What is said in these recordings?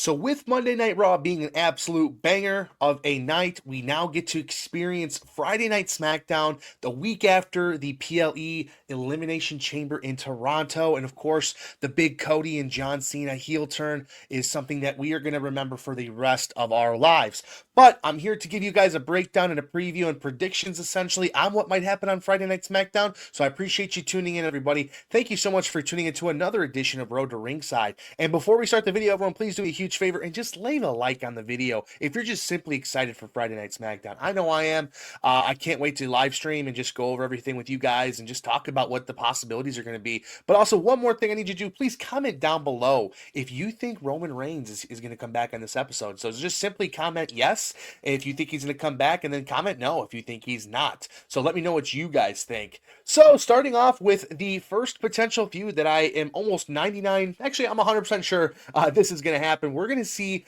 So with Monday Night Raw being an absolute banger of a night, we now get to experience Friday Night SmackDown the week after the PLE Elimination Chamber in Toronto. And of course, the big Cody and John Cena heel turn is something that we are going to remember for the rest of our lives. But I'm here to give you guys a breakdown and a preview and predictions essentially on what might happen on Friday Night SmackDown. So I appreciate you tuning in, everybody. Thank you so much for tuning into another edition of Road to Ringside. And before we start the video, everyone, please do me a huge favor and just leave a like on the video if you're just simply excited for Friday Night SmackDown. I know I am. I can't wait to live stream and just go over everything with you guys and just talk about what the possibilities are going to be. But also, one more thing I need you to do, please comment down below if you think Roman Reigns is going to come back on this episode. So just simply comment yes if you think he's going to come back, and then comment no if you think he's not. So let me know what you guys think. So starting off with the first potential feud that I am almost 99, actually I'm 100% sure this is going to happen. We're going to see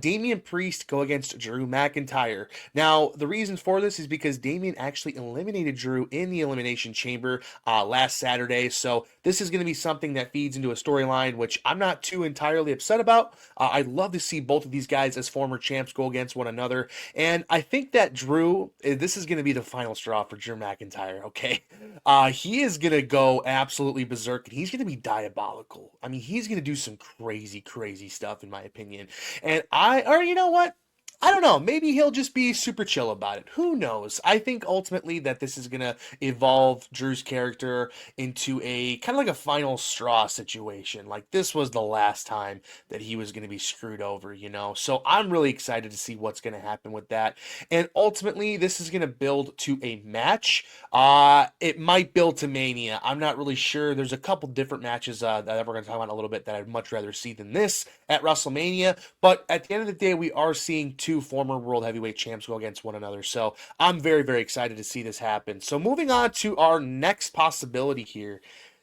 Damian Priest go against Drew McIntyre. Now, the reason for this is because Damian actually eliminated Drew in the Elimination Chamber last Saturday. So this is going to be something that feeds into a storyline, which I'm not too entirely upset about. I'd love to see both of these guys as former champs go against one another. And I think that Drew, this is going to be the final straw for Drew McIntyre, okay? He is going to go absolutely berserk, and he's going to be diabolical. I mean, he's going to do some crazy, crazy stuff, in my opinion. And or you know what? I don't know. Maybe he'll just be super chill about it. Who knows? I think ultimately that this is going to evolve Drew's character into a kind of like a final straw situation. Like this was the last time that he was going to be screwed over, you know? So I'm really excited to see what's going to happen with that. And ultimately, this is going to build to a match. It might build to Mania. I'm not really sure. There's a couple different matches that we're going to talk about in a little bit that I'd much rather see than this at WrestleMania. But at the end of the day, we are seeing two former world heavyweight champs go against one another. So I'm very, very excited to see this happen. So moving on to our next possibility here.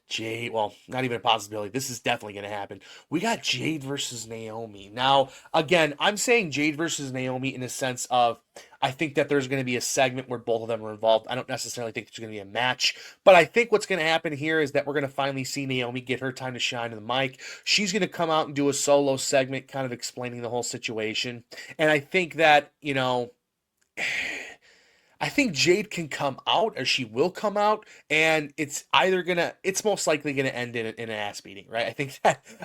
Jade, well, not even a possibility. This is definitely going to happen. We got Jade versus Naomi. Now, again, I'm saying Jade versus Naomi in a sense of I think that there's going to be a segment where both of them are involved. I don't necessarily think there's going to be a match, but I think what's going to happen here is that we're going to finally see Naomi get her time to shine in the mic. She's going to come out and do a solo segment kind of explaining the whole situation. And I think that, you know, I think Jade can come out, or she will come out, and it's most likely gonna end in an ass beating, right?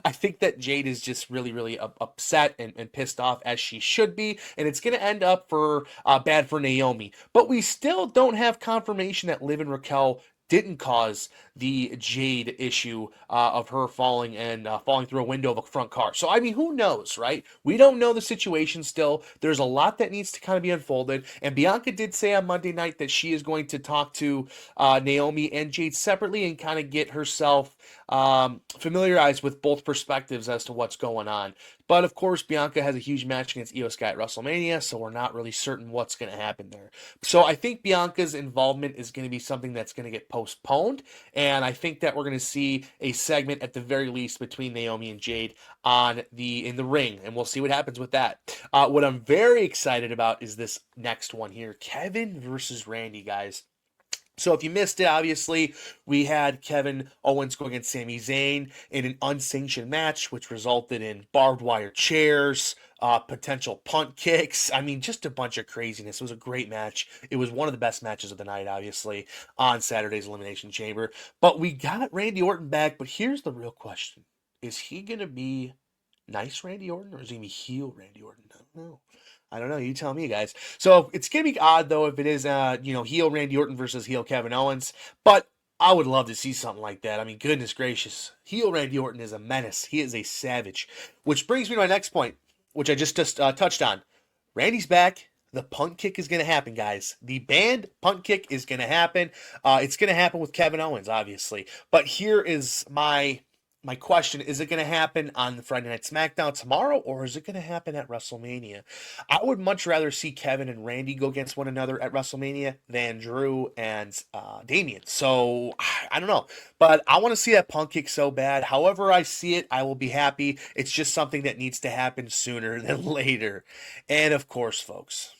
I think that Jade is just really, really upset and pissed off, as she should be, and it's gonna end up for bad for Naomi. But we still don't have confirmation that Liv and Raquel didn't cause the Jade issue of her falling through a window of a front car. So, I mean, who knows, right? We don't know the situation still. There's a lot that needs to kind of be unfolded. And Bianca did say on Monday night that she is going to talk to Naomi and Jade separately and kind of get herself familiarized with both perspectives as to what's going on. But of course, Bianca has a huge match against Io Sky at WrestleMania, so we're not really certain what's going to happen there. So I think Bianca's involvement is going to be something that's going to get postponed, and I think that we're going to see a segment at the very least between Naomi and Jade in the ring, and we'll see what happens with that. What I'm very excited about is this next one here, Kevin versus Randy, guys. So if you missed it, obviously, we had Kevin Owens go against Sami Zayn in an unsanctioned match, which resulted in barbed wire chairs, potential punt kicks. I mean, just a bunch of craziness. It was a great match. It was one of the best matches of the night, obviously, on Saturday's Elimination Chamber. But we got Randy Orton back, but here's the real question. Is he going to be nice Randy Orton, or is he going to be heel Randy Orton? I don't know. You tell me, guys. So it's going to be odd, though, if it is, heel Randy Orton versus heel Kevin Owens. But I would love to see something like that. I mean, goodness gracious. Heel Randy Orton is a menace. He is a savage. Which brings me to my next point, which I just touched on. Randy's back. The punt kick is going to happen, guys. The banned punt kick is going to happen. It's going to happen with Kevin Owens, obviously. But here is my question. Is it going to happen on the Friday Night SmackDown tomorrow, or is it going to happen at WrestleMania? I would much rather see Kevin and Randy go against one another at WrestleMania than Drew and Damian. So, I don't know. But I want to see that punt kick so bad. However I see it, I will be happy. It's just something that needs to happen sooner than later. And of course, folks,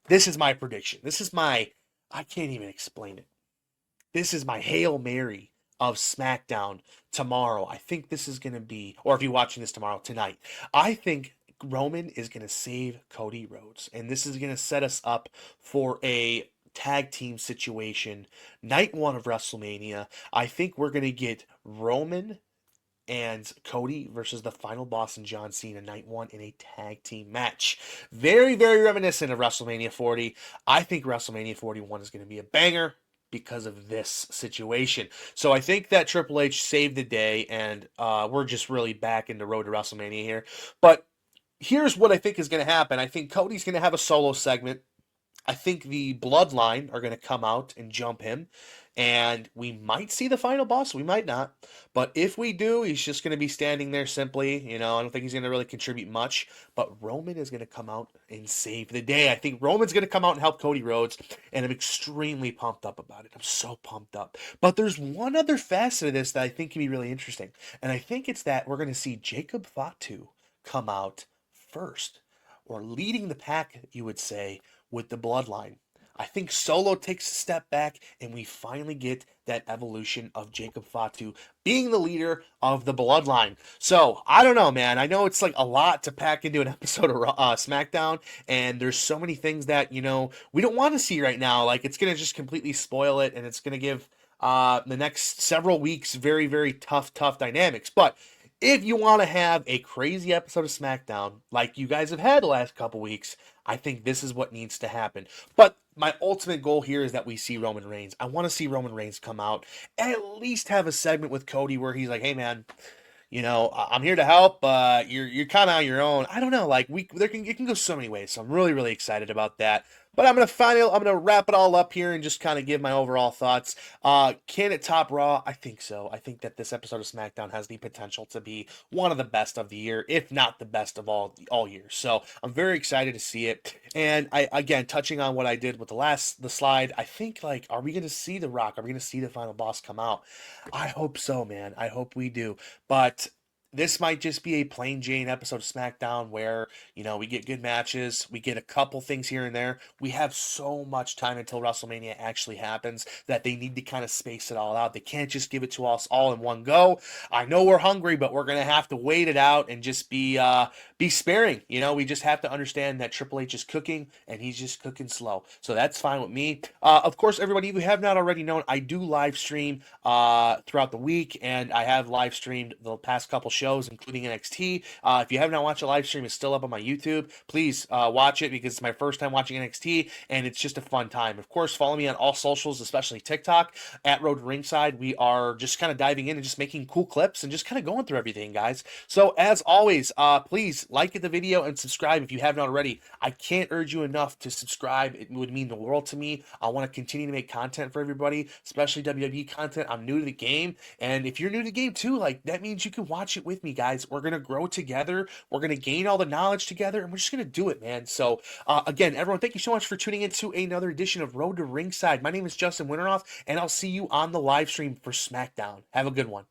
this is my prediction. I can't even explain it. This is my Hail Mary of SmackDown tomorrow. I think this is going to be, or if you're watching this tomorrow, tonight, I think Roman is going to save Cody Rhodes. And this is going to set us up for a tag team situation. Night one of WrestleMania. I think we're going to get Roman and Cody versus the final boss and John Cena night one in a tag team match. Very, very reminiscent of WrestleMania 40. I think WrestleMania 41 is going to be a banger because of this situation. So I think that Triple H saved the day, and we're just really back in the road to WrestleMania here. But here's what I think is going to happen. I think Cody's going to have a solo segment. I think the Bloodline are going to come out and jump him, and we might see the final boss. We might not. But if we do, he's just going to be standing there simply. I don't think he's going to really contribute much. But Roman is going to come out and save the day. I think Roman's going to come out and help Cody Rhodes, and I'm extremely pumped up about it. I'm so pumped up. But there's one other facet of this that I think can be really interesting, and I think it's that we're going to see Jacob Fatu come out first, or leading the pack, you would say, with the Bloodline. I think Solo takes a step back, and we finally get that evolution of Jacob Fatu being the leader of the Bloodline. So, I don't know, man. I know it's like a lot to pack into an episode of SmackDown, and there's so many things that, we don't want to see right now. Like, it's going to just completely spoil it, and it's going to give the next several weeks very, very tough dynamics. But if you want to have a crazy episode of SmackDown, like you guys have had the last couple weeks, I think this is what needs to happen. But my ultimate goal here is that we see Roman Reigns. I want to see Roman Reigns come out and at least have a segment with Cody where he's like, hey, man, I'm here to help. You're kind of on your own. I don't know. Like it can go so many ways. So I'm really, really excited about that. But I'm gonna wrap it all up here and just kind of give my overall thoughts. Can it top Raw? I think so. I think that this episode of SmackDown has the potential to be one of the best of the year, if not the best of all year. So I'm very excited to see it. And again, touching on what I did with the slide, I think are we gonna see The Rock? Are we gonna see the final boss come out? I hope so, man. I hope we do. But this might just be a plain Jane episode of SmackDown where, we get good matches. We get a couple things here and there. We have so much time until WrestleMania actually happens that they need to kind of space it all out. They can't just give it to us all in one go. I know we're hungry, but we're going to have to wait it out and just be sparing. We just have to understand that Triple H is cooking and he's just cooking slow. So that's fine with me. Of course, everybody, if you have not already known, I do live stream throughout the week, and I have live streamed the past couple shows, including NXT. If you have not watched a live stream, it's still up on my YouTube. Please watch it because it's my first time watching NXT, and it's just a fun time. Of course, follow me on all socials, especially TikTok, at Road to Ringside. We are just kind of diving in and just making cool clips and just kind of going through everything, guys. So as always, please like the video and subscribe if you have not already. I can't urge you enough to subscribe. It would mean the world to me. I want to continue to make content for everybody, especially WWE content. I'm new to the game, and if you're new to the game too, that means you can watch it with me, guys. We're gonna grow together. We're gonna gain all the knowledge together, and we're just gonna do it, man. So again, everyone, thank you so much for tuning into another edition of Road to Ringside. My name is Justin Winterhoff, and I'll see you on the live stream for SmackDown. Have a good one.